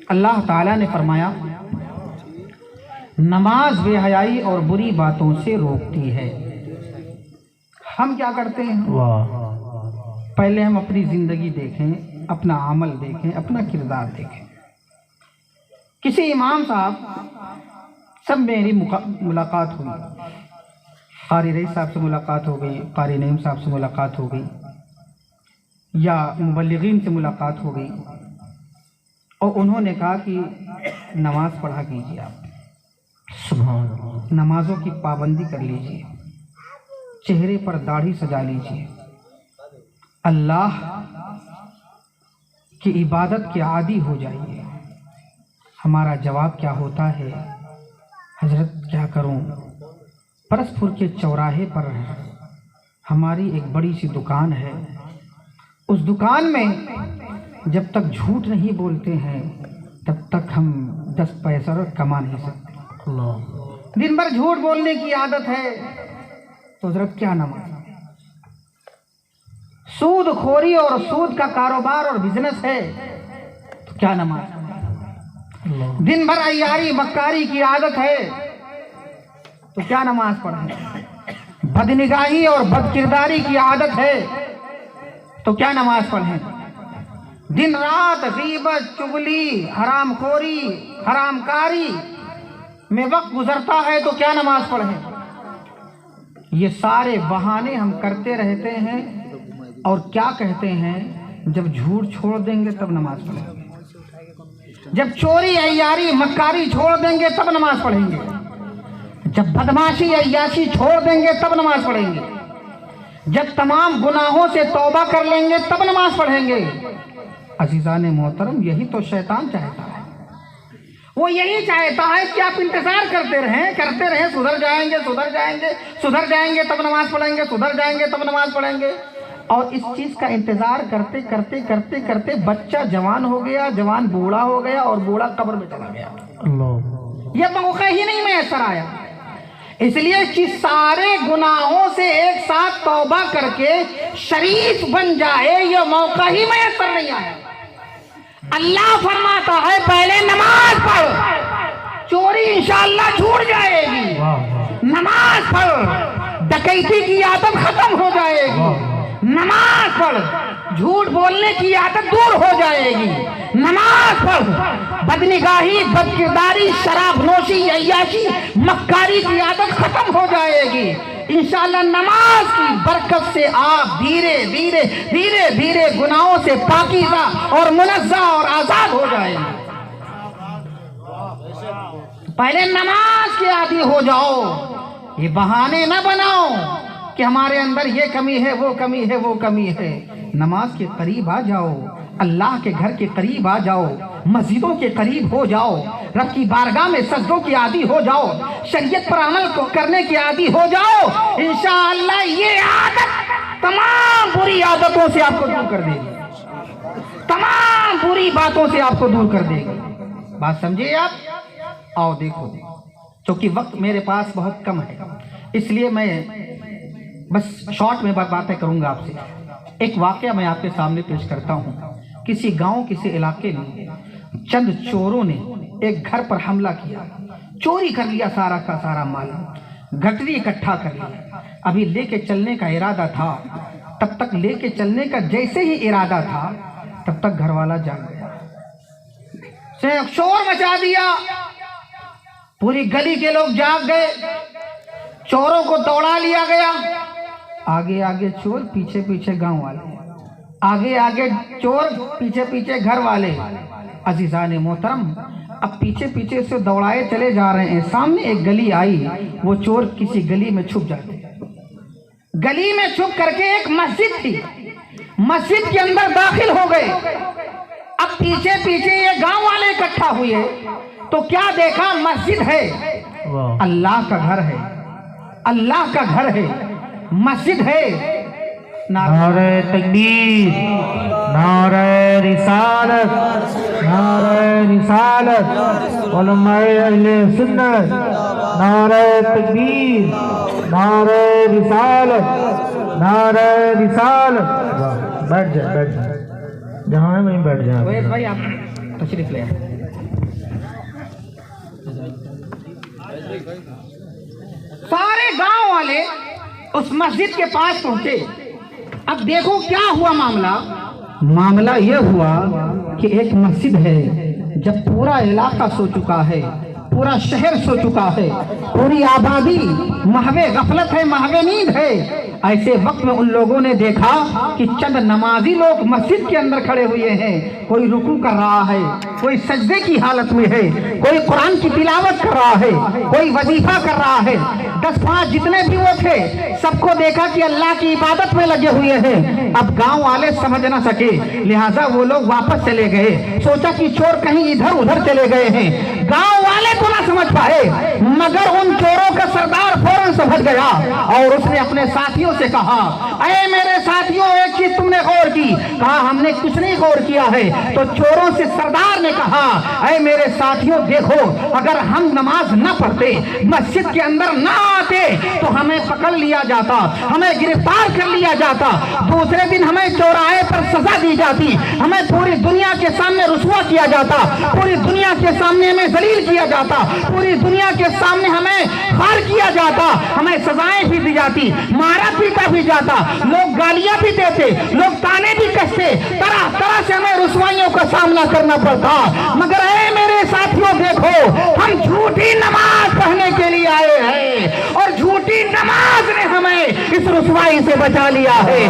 اللہ تعالیٰ نے فرمایا نماز بے حیائی اور بری باتوں سے روکتی ہے۔ ہم کیا کرتے ہیں؟ پہلے ہم اپنی زندگی دیکھیں، اپنا عمل دیکھیں، اپنا کردار دیکھیں۔ کسی امام صاحب سب میری ملاقات ہوئی، قاری رئیس صاحب سے ملاقات ہو گئی، قاری نعیم صاحب سے ملاقات ہو گئی، یا مبلغین سے ملاقات ہو گئی، اور انہوں نے کہا کہ نماز پڑھا کیجیے، آپ سبحان اللہ، نمازوں کی پابندی کر لیجیے، چہرے پر داڑھی سجا لیجیے، اللہ کی عبادت کے عادی ہو جائیے۔ ہمارا جواب کیا ہوتا ہے؟ حضرت کیا کروں؟ پرسپور کے چوراہے پر ہماری ایک بڑی سی دکان ہے، اس دکان میں جب تک جھوٹ نہیں بولتے ہیں تب تک ہم 10 پیسہ کما نہیں سکتے۔ دن بھر جھوٹ بولنے کی عادت ہے تو حضرت کیا نماز؟ سود خوری اور سود کا کاروبار اور بزنس ہے تو کیا نماز؟ دن بھر عیاری مکاری کی عادت ہے تو کیا نماز پڑھیں؟ بدنگاہی اور بد کرداری کی عادت ہے تو کیا نماز پڑھیں؟ دن رات غیبت، چغلی، حرام خوری، حرام کاری میں وقت گزرتا ہے تو کیا نماز پڑھیں؟ یہ سارے بہانے ہم کرتے رہتے ہیں، اور کیا کہتے ہیں جب جھوٹ چھوڑ دیں گے تب نماز پڑھیں گے، جب چوری عیاری مکاری چھوڑ دیں گے تب نماز پڑھیں گے، جب بدماشی عیاشی چھوڑ دیں گے تب نماز پڑھیں گے، جب تمام گناہوں سے توبہ کر لیں گے تب نماز پڑھیں گے۔ عزیزان محترم، یہی تو شیطان چاہتا ہے، وہ یہی چاہتا ہے کہ آپ انتظار کرتے رہیں، سدھر جائیں گے، سدھر جائیں گے، سدھر جائیں گے تب نماز پڑھیں گے، سدھر جائیں گے تب نماز پڑھیں گے، اور اس چیز کا انتظار کرتے کرتے کرتے کرتے بچہ جوان ہو گیا، جوان بوڑھا ہو گیا، اور بوڑھا قبر میں چلا گیا۔ یہ موقع ہی نہیں میسر آیا، اس لیے کہ سارے گناہوں سے ایک ساتھ توبہ کر کے شریف بن جائے، یہ موقع ہی میسر نہیں آیا۔ اللہ فرماتا ہے پہلے نماز پڑھ، چوری انشاءاللہ چھوٹ جائے گی، نماز پڑھ، ڈکیتی کی عادت ختم ہو جائے گی، نماز پڑھ، جھوٹ بولنے کی عادت دور ہو جائے گی، نماز پڑھ، بدنگاہی، بدکرداری، شراب نوشی، عیاشی، مکاری کی عادت ختم ہو جائے گی۔ انشاءاللہ نماز کی برکت سے آپ دھیرے دھیرے دھیرے دھیرے گناہوں سے پاکیزہ اور منزہ اور آزاد ہو جائیں گے۔ پہلے نماز کے عادی ہو جاؤ، یہ بہانے نہ بناؤ کہ ہمارے اندر یہ کمی ہے، وہ کمی ہے، وہ کمی ہے۔ نماز کے قریب آ جاؤ، اللہ کے گھر کے قریب آ جاؤ، مسجدوں کے قریب ہو جاؤ، رب کی بارگاہ میں سجدوں کی عادی ہو جاؤ، شریعت پر عمل کرنے کی عادی ہو جاؤ، انشاءاللہ یہ عادت تمام بری عادتوں سے آپ کو دور کر دے گی، تمام بری باتوں سے آپ کو دور کر دے گی۔ بات سمجھے آپ؟ آؤ دیکھو، چونکہ وقت میرے پاس بہت کم ہے، اس لیے میں بس شارٹ میں باتیں کروں گا آپ سے۔ ایک واقعہ میں آپ کے سامنے پیش کرتا ہوں۔ کسی گاؤں، کسی علاقے میں چند چوروں نے ایک گھر پر حملہ کیا، چوری کر لیا سارا کا سارا مال، گٹری اکٹھا کر لیا۔ ابھی لے کے چلنے کا ارادہ تھا، تب تک لے کے چلنے کا جیسے ہی ارادہ تھا تب تک گھر والا جاگ گیا، شور مچا دیا، پوری گلی کے لوگ جاگ گئے، چوروں کو دوڑا لیا گیا، آگے آگے چور، پیچھے پیچھے گاؤں والے، آگے آگے چور، پیچھے پیچھے گھر والے۔ عزیزان محترم، اب پیچھے پیچھے سے دوڑائے چلے جا رہے ہیں، سامنے ایک گلی آئی، وہ چور کسی گلی میں چھپ جاتے، گلی میں چھپ کر کے ایک مسجد تھی، مسجد کے اندر داخل ہو گئے۔ اب پیچھے پیچھے یہ گاؤں والے اکٹھا ہوئے تو کیا دیکھا؟ مسجد ہے، اللہ کا گھر ہے، اللہ کا گھر ہے، مسجد ہے۔ نعرہ تکبیر، نعرہ رسالت، نعرہ رسالت، علماء اہل سنت، نعرہ تکبیر، نعرہ رسالت، نعرہ رسالت۔ بیٹھ جائیں، بیٹھ جائیں، جہاں ہے وہیں بیٹھ جائیں۔ بھائی آپ تشریف لے آئیں۔ سارے گاؤں والے اس مسجد کے پاس پہنچے. اب دیکھو کیا ہوا معاملہ یہ ہوا کہ ایک مسجد ہے، جب پورا علاقہ سو چکا ہے، پورا شہر سو چکا ہے، پوری آبادی محو غفلت ہے، محو نیند ہے، ایسے وقت میں ان لوگوں نے دیکھا کہ چند نمازی لوگ مسجد کے اندر کھڑے ہوئے ہیں. کوئی رکوع کر رہا ہے، کوئی سجدے کی حالت میں ہے، کوئی قرآن کی تلاوت کر رہا ہے، کوئی وظیفہ کر رہا ہے. 10-5 جتنے بھی وہ تھے سب کو دیکھا کہ اللہ کی عبادت میں لگے ہوئے ہیں. اب گاؤں والے سمجھ نہ سکے، لہٰذا وہ لوگ واپس چلے گئے. سوچا کہ چور کہیں ادھر ادھر چلے گئے ہیں. گاؤں والے تو نہ سمجھ پائے، مگر ان چوروں کا سردار فوراً سمجھ گیا اور اس نے اپنے ساتھیوں سے کہا، اے میرے ساتھیوں، ایک چیز تم نے غور کی؟ کہا ہم نے کچھ نہیں غور کیا ہے. تو چوروں سے سردار نے کہا، اے میرے ساتھیوں دیکھو، اگر ہم نماز نہ پڑھتے، مسجد کے اندر نہ آتے تو ہمیں پکڑ لیا جاتا، ہمیں گرفتار کر لیا جاتا، دوسرے دن ہمیں چوراہے پر سزا دی جاتی، ہمیں پوری دنیا کے سامنے رسوا کیا جاتا، پوری دنیا کے سامنے ہمیں ذلیل کیا جاتا، پوری دنیا کے سامنے ہمیں خار کیا جاتا، ہمیں سزائیں بھی دی جاتی، مارا پیٹا بھی جاتا، لوگ گالیاں بھی دیتے، لوگ تانے بھی کستے، طرح طرح سے ہمیں رسوائیوں کا سامنا کرنا پڑتا. مگر اے میرے ساتھیوں دیکھو، ہم جھوٹی نماز پڑھنے کے لیے آئے ہیں اور جھوٹی نماز نے ہمیں اس رسوائی سے بچا لیا ہے.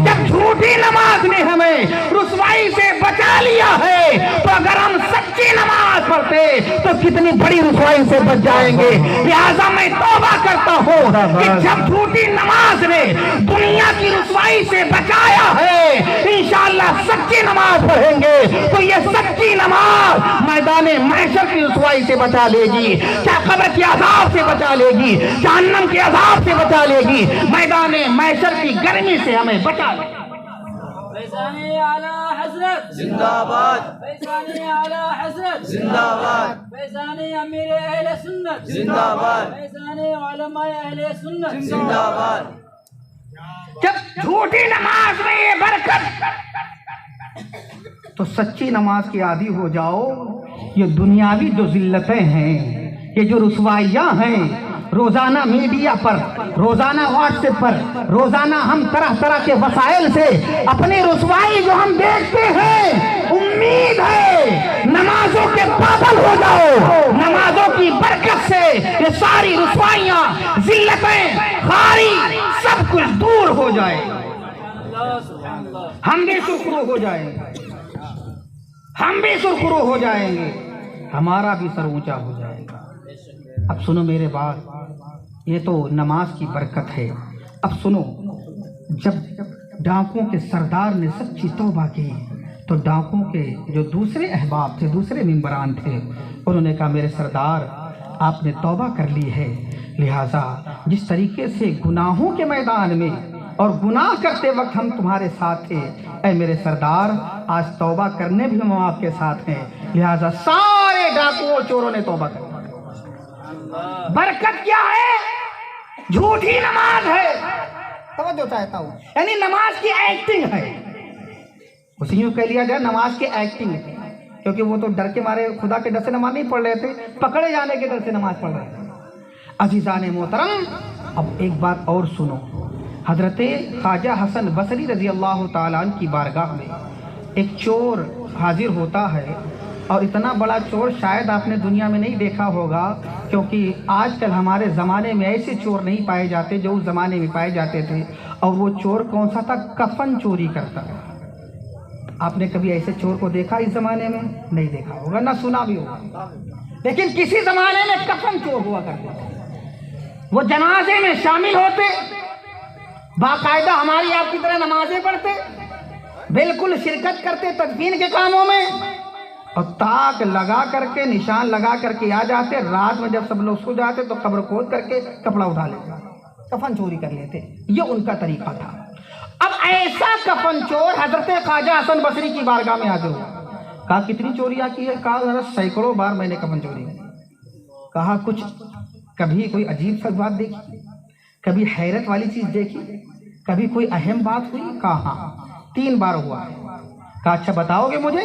جب جھوٹی نماز نے ہمیں رسوائی سے بچا لیا ہے تو اگر ہم سچی نماز پڑھتے تو کتنی بڑی رسوائی سے بچ جائیں گے. لہٰذا میں توبہ کرتا ہوں کہ جب جھوٹی نماز نے دنیا کی رسوائی سے بچایا ہے، انشاءاللہ سچی نماز پڑھیں گے تو یہ سچی نماز میدان محشر کی رسوائی سے بچا لے گی، کیا قبر کے عذاب سے بچا لے گی، جہنم کے عذاب سے بچا لے گی، میدان محشر کی گرمی سے ہمیں بچا لے گی. فیضانی اعلی حضرت زندہ باد، فیضانی اعلی حضرت زندہ باد، فیضانی امیر اہل سنت زندہ باد، فیضانی علماء اہل سنت زندہ باد. جب جھوٹی نماز میں یہ برکت، تو سچی نماز کی عادی ہو جاؤ. یہ دنیاوی جو ذلتیں ہیں، یہ جو رسوائیاں ہیں، روزانہ میڈیا پر، روزانہ واٹس ایپ پر، روزانہ ہم طرح طرح کے وسائل سے اپنی رسوائی جو ہم دیکھتے ہیں، امید ہے نمازوں کے پابند ہو جاؤ. نمازوں کی برکت سے یہ ساری رسوائیاں، ذلتیں، خاری سب کچھ دور ہو جائے، ہم بھی سرخرو ہو جائیں گے، ہم بھی سرخرو ہو جائیں گے، ہمارا بھی سر اونچا ہو جائے گا. اب سنو میرے بات، یہ تو نماز کی برکت ہے. اب سنو، جب ڈاکوؤں کے سردار نے سچی توبہ کی تو ڈاکوؤں کے جو دوسرے احباب تھے، دوسرے ممبران تھے، انہوں نے کہا میرے سردار آپ نے توبہ کر لی ہے، لہٰذا جس طریقے سے گناہوں کے میدان میں اور گناہ کرتے وقت ہم تمہارے ساتھ تھے، اے میرے سردار آج توبہ کرنے بھی ہم آپ کے ساتھ ہیں. لہٰذا سارے ڈاکوؤں چوروں نے توبہ کر. برکت کیا ہے؟ جھوٹی نماز ہے. توجہ چاہتا ہوں، یعنی نماز کی ایکٹنگ ہے. اسی یوں کہہ لیا جائے نماز کی ایکٹنگ ہے، کیونکہ وہ تو ڈر کے مارے خدا کے ڈر سے نماز نہیں پڑھ رہے تھے، پکڑے جانے کے ڈر سے نماز پڑھ رہے تھے. عزیزان محترم، اب ایک بات اور سنو. حضرت خواجہ حسن بصری رضی اللہ تعالیٰ عنہ کی بارگاہ میں ایک چور حاضر ہوتا ہے، اور اتنا بڑا چور شاید آپ نے دنیا میں نہیں دیکھا ہوگا، کیونکہ آج کل ہمارے زمانے میں ایسے چور نہیں پائے جاتے جو اس زمانے میں پائے جاتے تھے. اور وہ چور کون سا تھا؟ کفن چوری کرتا. آپ نے کبھی ایسے چور کو دیکھا اس زمانے میں؟ نہیں دیکھا ہوگا، نہ سنا بھی ہوگا، لیکن کسی زمانے میں کفن چور ہوا کرتے تھے. وہ جنازے میں شامل ہوتے، باقاعدہ ہماری آپ کی طرح نمازیں پڑھتے، بالکل شرکت کرتے تدفین کے کاموں میں، اور تاک لگا کر کے، نشان لگا کر کے آ جاتے. رات میں جب سب لوگ سو جاتے تو قبر کھود کر کے کپڑا اٹھا لیتے، کفن چوری کر لیتے. یہ ان کا طریقہ تھا. اب ایسا کفن چور حضرت خواجہ حسن بصری کی بارگاہ میں حاضر ہوا. کہا کتنی چوریاں کی ہے؟ کہا سینکڑوں بار میں نے کفن چوری کی. کہا کچھ کبھی کوئی عجیب سا بات دیکھی، کبھی حیرت والی چیز دیکھی، کبھی کوئی اہم بات ہوئی؟ کہا ہاں 3 بار ہوا ہے. کہا اچھا بتاؤ گے مجھے؟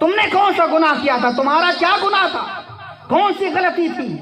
تم نے کون سا گناہ کیا تھا؟ تمہارا کیا گناہ تھا؟ کون سی غلطی تھی؟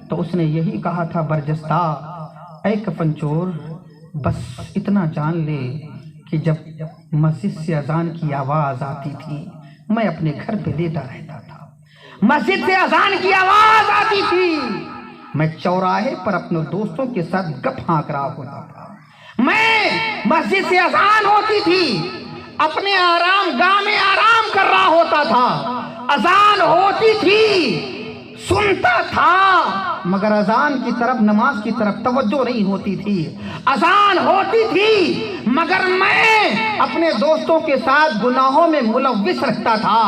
تو اس نے یہی کہا تھا برجستہ، اے کفن چور، بس اتنا جان لے کہ جب مسجد سے اذان کی آواز آتی تھی میں اپنے گھر پہ لیٹا رہتا تھا۔ مسجد سے اذان کی آواز آتی تھی میں چوراہے پر اپنے دوستوں کے ساتھ گپ ہانک رہا ہوتا تھا۔ میں مسجد سے اذان ہوتی تھی اپنے آرام گاہ میں آرام کر رہا ہوتا تھا۔ اذان ہوتی تھی سنتا تھا مگر اذان کی طرف، نماز کی طرف توجہ نہیں ہوتی تھی۔ اذان ہوتی تھی مگر میں اپنے دوستوں کے ساتھ گناہوں میں ملوث رہتا تھا۔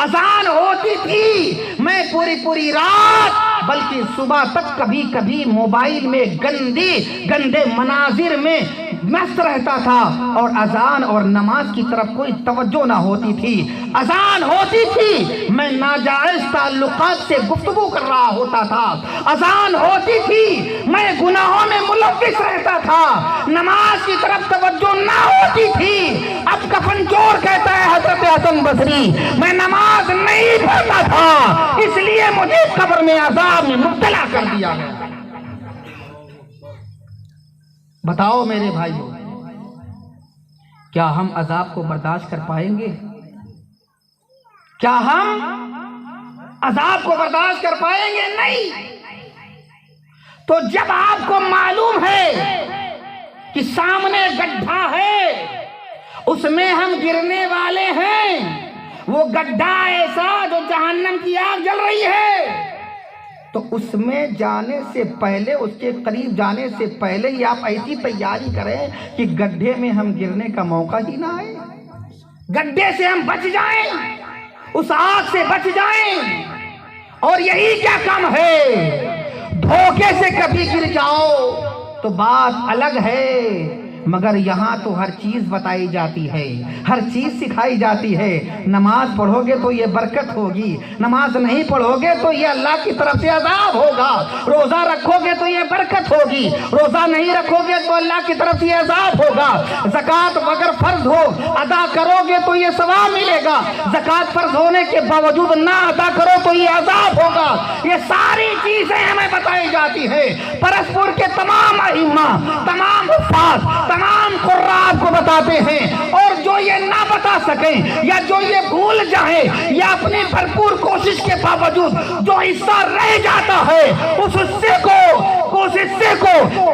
اذان ہوتی تھی میں پوری رات بلکہ صبح تک کبھی کبھی موبائل میں گندے مناظر میں مست رہتا تھا، اور اذان اور نماز کی طرف کوئی توجہ نہ ہوتی تھی۔ اذان ہوتی تھی میں ناجائز تعلقات سے گفتگو کر رہا ہوتا تھا۔ اذان ہوتی تھی میں گناہوں میں ملوث رہتا تھا، نماز کی طرف توجہ نہ ہوتی تھی۔ اب کفن چور کہتا ہے حضرت حسن بصری، میں نماز نہیں پڑھتا تھا اس لیے مجھے قبر میں عذاب میں مبتلا کر دیا گیا۔ بتاؤ میرے بھائیو، کیا ہم عذاب کو برداشت کر پائیں گے؟ کیا ہم عذاب کو برداشت کر پائیں گے؟ نہیں۔ تو جب آپ کو معلوم ہے کہ سامنے گڈھا ہے، اس میں ہم گرنے والے ہیں، وہ گڈھا ایسا جو جہنم کی آگ جل رہی ہے، تو اس میں جانے سے پہلے، اس کے قریب جانے سے پہلے ہی آپ ایسی تیاری کریں کہ گڈھے میں ہم گرنے کا موقع ہی نہ آئے، گڈھے سے ہم بچ جائیں، اس آگ سے بچ جائیں۔ اور یہی کیا کم ہے، دھوکے سے کبھی گر جاؤ تو بات الگ ہے، مگر یہاں تو ہر چیز بتائی جاتی ہے، ہر چیز سکھائی جاتی ہے۔ نماز پڑھو گے تو یہ برکت ہوگی، نماز نہیں پڑھو گے تو یہ اللہ کی طرف سے عذاب ہوگا، روزہ رکھو گے تو یہ برکت ہوگی، روزہ نہیں رکھو گے تو اللہ کی طرف سے عذاب ہوگا، زکوٰۃ اگر فرض ہو ادا کرو گے تو یہ ثواب ملے گا، زکوٰۃ فرض ہونے کے باوجود نہ ادا کرو تو یہ عذاب ہوگا۔ یہ ساری چیزیں ہمیں بتائی جاتی ہے۔ پرسپور کے تمام ائمہ، تمام حفاظ، تمام قراء کو بتاتے ہیں، اور جو یہ نہ بتا سکیں یا جو یہ بھول جائیں یا اپنی بھرپور کوشش کے باوجود جو حصہ رہ جاتا ہے اس حصے کو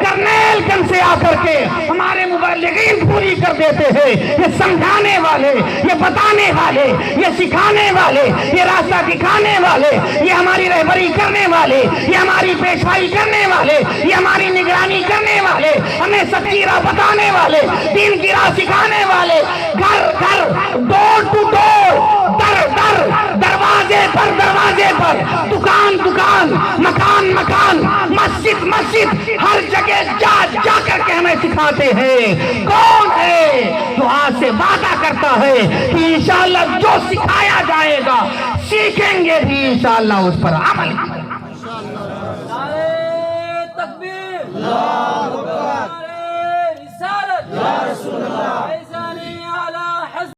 کرنیل گنج سے آ کر کے ہمارے مبلغین پوری کر دیتے ہیں۔ یہ سمجھانے والے، یہ بتانے والے، یہ سکھانے والے، یہ راستہ دکھانے والے، یہ ہماری رہبری کرنے والے، یہ ہماری پیشوائی کرنے والے، یہ ہماری نگرانی کرنے والے، ہمیں سچی راہ بتانے والے، دین کی راہ سکھانے والے، گھر گھر، ڈور ٹو ڈور، در در، دروازے پر، دکان دکان، مکان مکان، مسجد مسجد، ہر جگہ جا کر کے ہمیں سکھاتے ہیں۔ کون ہے جو آج سے وعدہ کرتا ہے کہ انشاءاللہ جو سکھایا جائے گا سیکھیں گے بھی انشاءاللہ اس پر عمل۔ نعرہ تکبیر،